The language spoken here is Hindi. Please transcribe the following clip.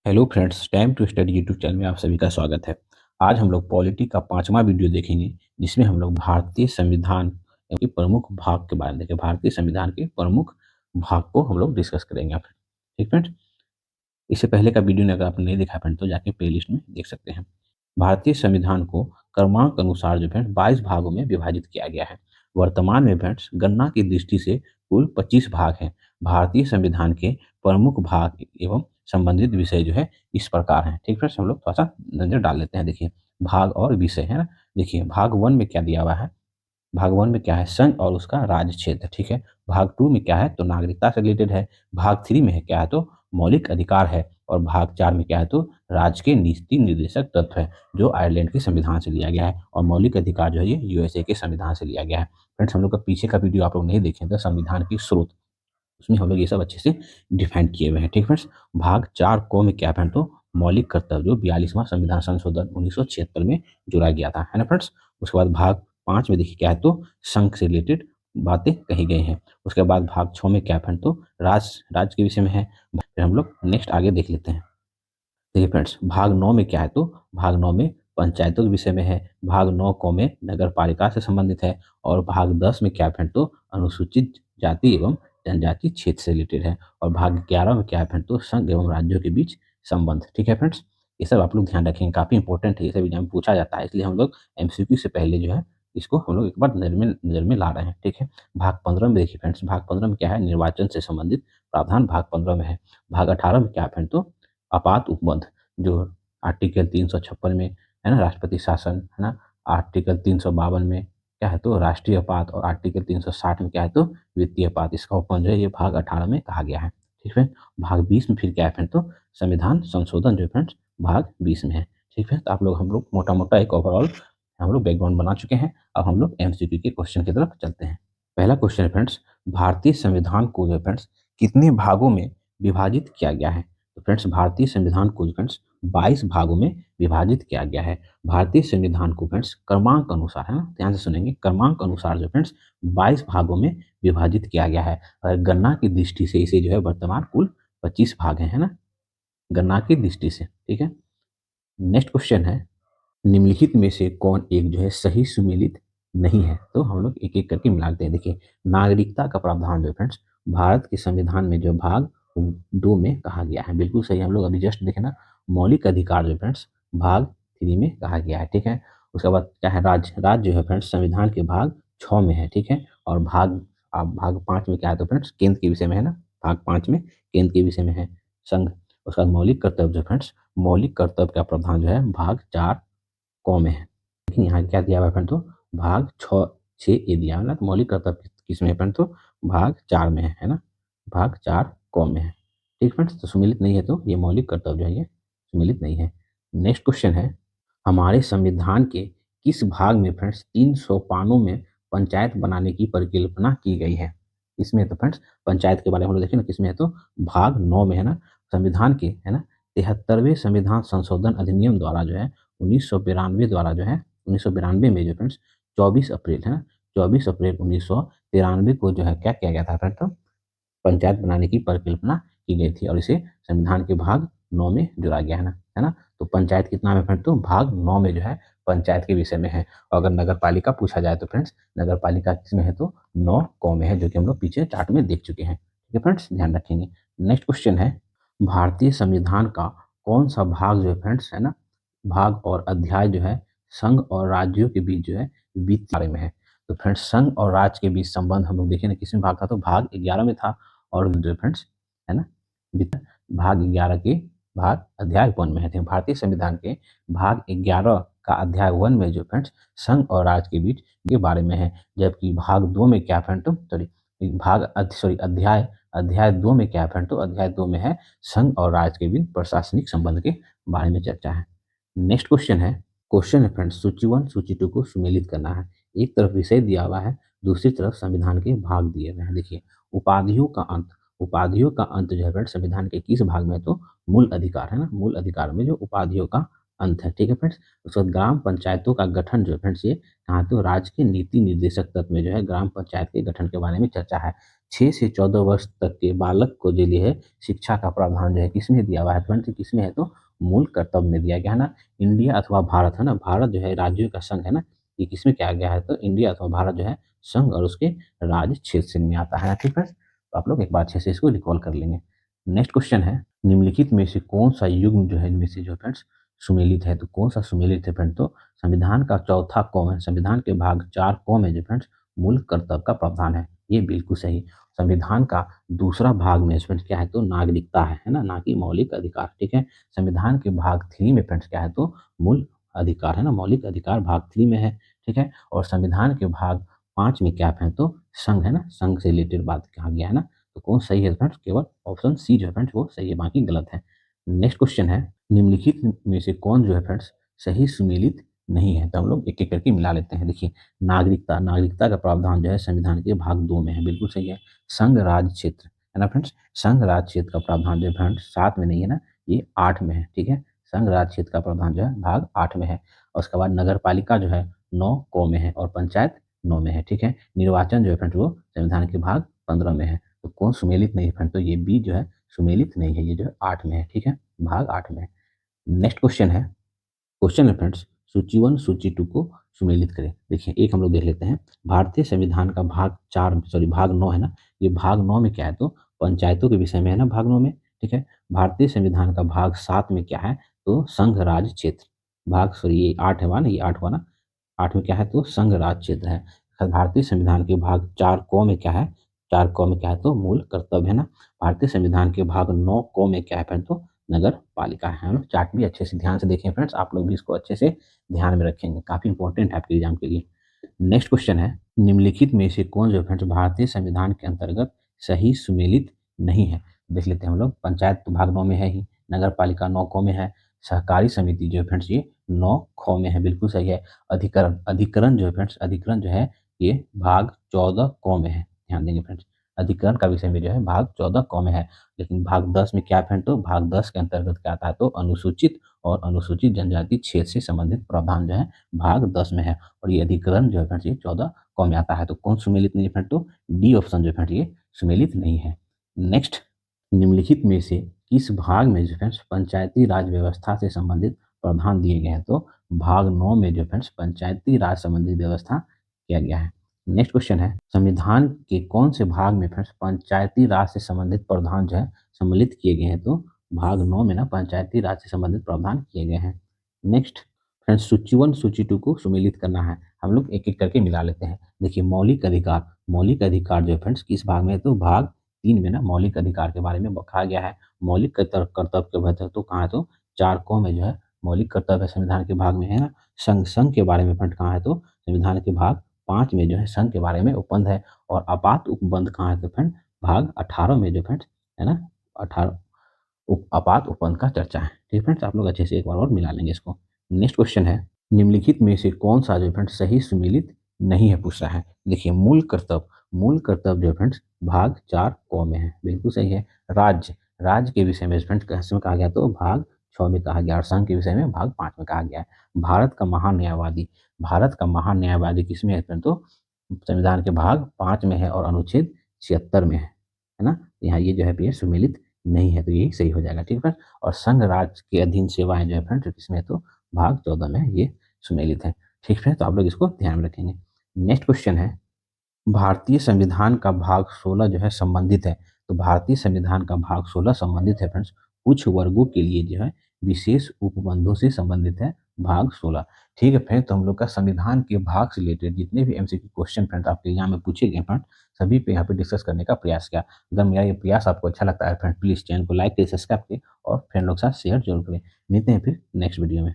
Hello friends, time to study YouTube channel में आप सभी का स्वागत है। आज हम लोग पॉलिटी का 5वां वीडियो देखेंगे, जिसमें हम लोग भारतीय संविधान के प्रमुख भाग के बारे में देखेंगे। भारतीय संविधान के प्रमुख भाग को हम लोग डिस्कस करेंगे आप। ठीक फ्रेंड्स, इससे पहले का वीडियो ने अगर आपने नहीं देखा फ्रेंड तो जाके प्लेलिस्ट में देख सकते हैं। भारतीय संविधान को क्रमांक अनुसार जो फ्रेंड्स 22 भागों में विभाजित किया गया है। वर्तमान में फ्रेंड्स गणना की दृष्टि से कुल 25 भाग हैं। भारतीय संविधान के प्रमुख भाग एवं संबंधित विषय जो है इस प्रकार हैं। ठीक फ्रेंड्स, हम लोग थोड़ा सा नजर डाल लेते हैं। देखिए, भाग और विषय है ना। देखिए, भाग 1 में क्या दिया हुआ है। भाग 1 में क्या है, संघ और उसका राज्य क्षेत्र। ठीक है। भाग 2 में क्या है, तो नागरिकता से रिलेटेड है। भाग 3 में है क्या है, तो मौलिक अधिकार है। और भाग 4 में क्या है, तो राज्य के नीति निर्देशक तत्व है, जो आयरलैंड के संविधान से लिया गया है। और मौलिक अधिकार जो है ये यूएसए के संविधान से लिया गया है। फ्रेंड्स, हम लोग का पीछे का वीडियो आप लोग नहीं देखे तो संविधान की स्रोत, उसमें हम लोग ये सब अच्छे से डिफाइन किए हुए हैं। ठीक फ्रेंड्स, भाग 4 को में क्या है, तो मौलिक कर्तव्य, जो 42वां संविधान संशोधन 1976 में जोड़ा गया था, है ना फ्रेंड्स। उसके बाद भाग 5 में देखिए क्या है, तो संघ से रिलेटेड बातें कही गई हैं। उसके बाद भाग 6 में क्या है, तो राज्य के विषय में है। फिर हम लोग नेक्स्ट आगे देख लेते हैं। देखिए फ्रेंड्स, भाग 9 में क्या है, तो भाग 9 में पंचायतों के विषय में है। भाग 9 को में नगर पालिका से संबंधित है। और भाग 10 में क्या है फ्रेंड, तो अनुसूचित जाति एवं जनजाति क्षेत्र से रिलेटेड है। और भाग 11 में क्या है फ्रेंड, तो संघ एवं राज्यों के बीच संबंध। ठीक है फ्रेंड्स, ये सब आप लोग ध्यान रखेंगे, काफी इंपॉर्टेंट है, ये सब एग्जाम में पूछा जाता है, इसलिए हम लोग एमसीक्यू से पहले जो है इसको हम लोग एक बार नजर में ला रहे हैं। ठीक है। भाग 15 में देखिए फ्रेंड्स, भाग 15 में क्या है, निर्वाचन से संबंधित प्रावधान भाग 15 में है। भाग 18 में क्या है फ्रेंड, तो आपात उपबंध, जो आर्टिकल 356 में है ना, राष्ट्रपति शासन, है ना। आर्टिकल 352 में क्या है, तो राष्ट्रीय आपात। और आर्टिकल 360 में क्या है, तो वित्तीय आपात। इसका उपबंध जो है ये भाग 18 में कहा गया है। ठीक है। भाग 20 में फिर क्या है फ्रेंड, तो संविधान संशोधन जो है फ्रेंड्स भाग 20 में है। ठीक है। तो आप लोग हम लोग मोटा मोटा एक ओवरऑल हम लोग बैकग्राउंड बना चुके हैं। अब हम लोग एमसीक्यू के क्वेश्चन की तरफ चलते हैं। पहला क्वेश्चन है फ्रेंड्स, भारतीय संविधान को जो है फ्रेंड्स कितने भागों में विभाजित किया गया है। तो फ्रेंड्स, भारतीय संविधान को फ्रेंड्स 22 भागों में विभाजित किया गया है। भारतीय संविधान को फ्रेंड्स क्रमांक अनुसार, है ना, ध्यान से सुनेंगे, क्रमांक अनुसार जो फ्रेंड्स 22 भागों में विभाजित किया गया है। और गणना की दृष्टि से इसे जो है वर्तमान कुल 25 भाग हैं, है ना, गणना की दृष्टि से। ठीक है। नेक्स्ट क्वेश्चन है, निम्नलिखित में से कौन एक जो है सही सुमेलित नहीं है। तो हम लोग एक एक करके मिलाते हैं। देखिए, नागरिकता का प्रावधान जो फ्रेंड्स भारत के संविधान में जो भाग 2 में कहा गया है, बिल्कुल सही। हम लोग अभी जस्ट देखे ना, मौलिक अधिकार जो फ्रेंड्स भाग 3 में कहा गया है। ठीक है। उसके बाद क्या है, राज्य जो है फ्रेंड्स संविधान के भाग 6 में है। ठीक है। और भाग 5 में क्या है, तो फ्रेंड्स केंद्र के विषय में है ना, भाग 5 में केंद्र के विषय में है संघ। उसका मौलिक कर्तव्य जो फ्रेंड्स, मौलिक कर्तव्य का प्रावधान जो है भाग 4 कौ में है। लेकिन यहाँ क्या दिया हुआ है फ्रेंड, तो भाग 6 ए दिया है ना, तो मौलिक कर्तव्य किस में है फ्रेंड, तो भाग 4 में है ना, भाग 4 कौ में है। ठीक फ्रेंड्स, तो सुमिलित नहीं है, तो ये मौलिक कर्तव्य जो है ये सुमिलित नहीं है। नेक्स्ट क्वेश्चन है, हमारे संविधान के किस भाग में फ्रेंड्स 300 पानों में पंचायत बनाने की परिकल्पना की गई है। इसमें तो फ्रेंड्स पंचायत के बारे में हम लोग देखें ना, किसमें है, तो भाग 9 में है ना। संविधान के, है ना, 73वें संविधान संशोधन अधिनियम द्वारा जो है 1992 द्वारा जो है 1992 में जो फ्रेंड्स 24 अप्रैल, है ना, 24 अप्रैल 1993 को जो है क्या किया गया था फ्रेंड्स, तो पंचायत बनाने की परिकल्पना की गई थी। और इसे संविधान के भाग 9 में जोड़ा गया है ना, है ना। तो पंचायत कितना में फ्रेंड, तो भाग 9 में जो है पंचायत के विषय में है। और अगर नगर पालिका पूछा जाए तो फ्रेंड्स नगर पालिका किसमें है, तो 9 कौ में है, जो कि हम लोग पीछे चार्ट में देख चुके हैं। ठीक है फ्रेंड्स, ध्यान रखेंगे। नेक्स्ट क्वेश्चन है, भारतीय संविधान का कौन सा भाग जो है फ्रेंड्स, है ना, भाग और अध्याय जो है संघ और राज्यों के बीच जो है वित्त के बारे में है। तो फ्रेंड्स, संघ और राज्य के बीच संबंध हम लोग देखें ना, किसमें भाग था, तो भाग 11 में था। और जो फ्रेंड्स, है ना, वित्त भाग 11 के भाग अध्याय 1 में है। तो भारतीय संविधान के भाग 11 का अध्याय 1 में जो फ्रेंड्स संघ और राज्य के बीच के बारे में है। जबकि भाग 2 में क्या फ्रेंड, तो सॉरी, अध्याय अध्याय 2 में क्या है फ्रेंड, तो अध्याय 2 में है संघ और राज्य के बीच प्रशासनिक संबंध के बारे में चर्चा है। नेक्स्ट क्वेश्चन है, फ्रेंड्स, सूची 1 सूची 2 को सुमेलित करना है। एक तरफ विषय दिया हुआ है, दूसरी तरफ संविधान के भाग दिए हुए हैं। देखिए, उपाधियों का अंत, जो है फ्रेंड्स संविधान के किस भाग में है, तो मूल अधिकार, है ना, मूल अधिकार में जो उपाधियों का अंत है। ठीक है फ्रेंड्स। उसके बाद ग्राम पंचायतों का गठन जो है फ्रेंड्स ये कहाँ तो राज्य के नीति निर्देशक तत्व में जो है ग्राम पंचायत के गठन के बारे में चर्चा है। 6 से 14 वर्ष तक के बालक को जो लिए है शिक्षा का प्रावधान जो है किसमें दिया हुआ है फ्रेंड्स, किसमें है तो मूल कर्तव्य में दिया गया है ना। इंडिया अथवा भारत है ना, भारत जो है राज्यों का संघ है ना, ये किसमें किया गया है तो इंडिया अथवा भारत जो है संघ और उसके राज्य क्षेत्र में आता है। ठीक है, तो आप लोग एक बार अच्छे से इसको रिकॉल कर लेंगे। नेक्स्ट क्वेश्चन है, निम्नलिखित में से कौन सा युग्म जो है इनमें से जो फ्रेंड्स सुमेलित है, तो कौन सा सुमेलित है फ्रेंड, तो संविधान का चौथा कौम है, संविधान के भाग 4 कौम है जो फ्रेंड्स मूल कर्तव्य का प्रावधान है, ये बिल्कुल सही। संविधान का दूसरा भाग में फ्रेंड्स क्या है तो नागरिकता है ना, ना कि मौलिक अधिकार। ठीक है, संविधान के भाग 3 में फ्रेंड्स क्या है तो मूल अधिकार है ना, मौलिक अधिकार भाग 3 में है। ठीक है, और संविधान के भाग 5 में क्या है तो संघ है ना, संघ से रिलेटेड बात कहा गया है ना, तो कौन सही है फ्रेंड्स, केवल ऑप्शन सी जो है फ्रेंड्स वो सही है, बाकी गलत है। नेक्स्ट क्वेश्चन है, निम्नलिखित में से कौन जो है फ्रेंड्स सही सुमेलित नहीं है, तो हम लोग एक एक करके मिला लेते हैं। देखिए, नागरिकता, नागरिकता का प्रावधान जो है संविधान के भाग 2 में है, बिल्कुल सही है। संघ राज्य क्षेत्र है ना फ्रेंड्स, संघ राज्य क्षेत्र का प्रावधान जो है फ्रेंड्स 7 में नहीं है ना, ये 8 में है। ठीक है, संघ राज्य क्षेत्र का प्रावधान जो है भाग 8 में है। और उसके बाद नगर पालिका जो है 9 क में है और पंचायत 9 में है। ठीक है, निर्वाचन जो है फ्रेंड्स वो संविधान के भाग 15 में है। तो कौन सुमेलित नहीं है फ्रेंड, तो ये बी जो है सुमेलित नहीं है, ये जो है 8 में है। ठीक है, भाग 8 में है। नेक्स्ट क्वेश्चन है, क्वेश्चन है फ्रेंड्स, सूची 1 सूची 2 को सुमेलित करें। देखिए, एक हम लोग देख लेते हैं, भारतीय संविधान का भाग 4 सॉरी भाग 9 है ना, ये भाग 9 में क्या है तो पंचायतों के विषय में है ना, भाग 9 में। ठीक है, भारतीय संविधान का भाग 7 में क्या है तो संघ राज्य क्षेत्र, भाग सॉरी ये 8 है ना, ये 8 हुआ ना, 8 में क्या है तो संघ राज्य क्षेत्र है। भारतीय संविधान के भाग 4 क में क्या है, 4 क में क्या है तो मूल कर्तव्य है ना। भारतीय संविधान के भाग 9 क में क्या है फ्रेंड तो नगर पालिका है। हम लोग चार्ट भी अच्छे से ध्यान से देखें फ्रेंड्स, आप लोग भी इसको अच्छे से ध्यान में रखेंगे, काफी इंपॉर्टेंट है आपके एग्जाम के लिए। नेक्स्ट क्वेश्चन है, निम्नलिखित में से कौन जो फ्रेंड्स भारतीय संविधान के अंतर्गत सही सुमेलित नहीं है। देख लेते हैं हम लोग, पंचायत तो भाग 9 में है ही, नगर पालिका 9 क में है, सहकारी समिति जो है फ्रेंड्स ये 9 ख में है, बिल्कुल सही है। अधिकरण, अधिकरण जो है फ्रेंड्स, अधिकरण जो है ये भाग 14 क में है, ध्यान देंगे फ्रेंड्स, अधिकरण का विषय में जो है भाग 14 क में है। लेकिन भाग 10 में क्या है फ्रेंड, तो भाग 10 के अंतर्गत क्या आता है तो अनुसूचित और अनुसूचित जनजाति क्षेत्र से संबंधित प्रावधान जो है भाग 10 में है, और ये अधिकरण जो है फ्रेंड्स ये 14 क में आता है। तो कौन सुमेलित नहीं है फ्रेंड, तो डी ऑप्शन जो है फ्रेंड्स ये सुमेलित नहीं है। नेक्स्ट, निम्नलिखित में से किस भाग में जो फ्रेंड्स पंचायती राज व्यवस्था से संबंधित प्रावधान दिए गए हैं, तो भाग 9 में जो फ्रेंड्स पंचायती राज संबंधी व्यवस्था किया गया है। नेक्स्ट क्वेश्चन है, संविधान के कौन से भाग में फ्रेंड्स पंचायती राज से संबंधित प्रावधान जो है सम्मिलित किए गए हैं, तो भाग 9 में ना पंचायती राज से संबंधित प्रावधान किए गए हैं। नेक्स्ट फ्रेंड्स, सूची 1 सूची 2 को सुमेलित करना है, हम लोग एक एक करके मिला लेते हैं। देखिए, मौलिक अधिकार, मौलिक अधिकार जो है फ्रेंड्स किस भाग में है, तो भाग 3 में ना मौलिक अधिकार के बारे में कहा गया है। मौलिक कर्तव्य के बेहतर तो कहाँ है तो 4 क में जो है मौलिक कर्तव्य संविधान के भाग में है ना। संघ, संघ के बारे में फ्रेंड कहाँ है तो संविधान के भाग 5 में जो है संघ के बारे में उपबंध है। और आपात उपबंध कहाँ है तो फ्रेंड भाग 18 में जो फ्रेंड्स है ना, 18 आपात उपबंध का चर्चा है। ठीक है फ्रेंड्स, आप लोग अच्छे से एक बार और मिला लेंगे इसको। नेक्स्ट क्वेश्चन है, निम्नलिखित में से कौन सा जो फ्रेंड्स सही सुमेलित नहीं है पूछ रहा है। देखिए, मूल कर्तव्य, मूल कर्तव्य जो फ्रेंड्स भाग 4 क में है, बिल्कुल सही है। राज्य, राज्य के विषय में फ्रेंड्स किसमें कहा गया तो भाग 6 में कहा गया, और संघ के विषय में भाग 5 में कहा गया है। भारत का महान न्यायवादी, भारत का महान न्यायवादी किसमें है फ्रेंड, तो संविधान के भाग 5 में है और अनुच्छेद 76 में है ना। यहाँ ये जो है ये सुमेलित नहीं है, तो यही सही हो जाएगा। ठीक है, और संघ राज्य के अधीन सेवाएं जो है फ्रेंड किसमें तो भाग 14 में ये सुमेलित है। ठीक है, तो आप लोग इसको ध्यान में रखेंगे। नेक्स्ट क्वेश्चन है, भारतीय संविधान का भाग 16 जो है संबंधित है, तो भारतीय संविधान का भाग 16 संबंधित है फ्रेंड्स कुछ वर्गों के लिए जो है विशेष उपबंधों से संबंधित है, भाग 16। ठीक है फ्रेंड, तो हम लोग का संविधान के भाग से रिलेटेड जितने भी एमसीक्यू क्वेश्चन फ्रेंड आपके एग्जाम में पूछे गए फ्रेंड, सभी पे यहाँ पे डिस्कस करने का प्रयास किया। अगर मेरा ये प्रयास आपको अच्छा लगता है फ्रेंड, प्लीज चैनल को लाइक करिए, सब्सक्राइब करिए और फ्रेंड लोग के साथ शेयर जरूर करें। मिलते हैं फिर नेक्स्ट वीडियो में।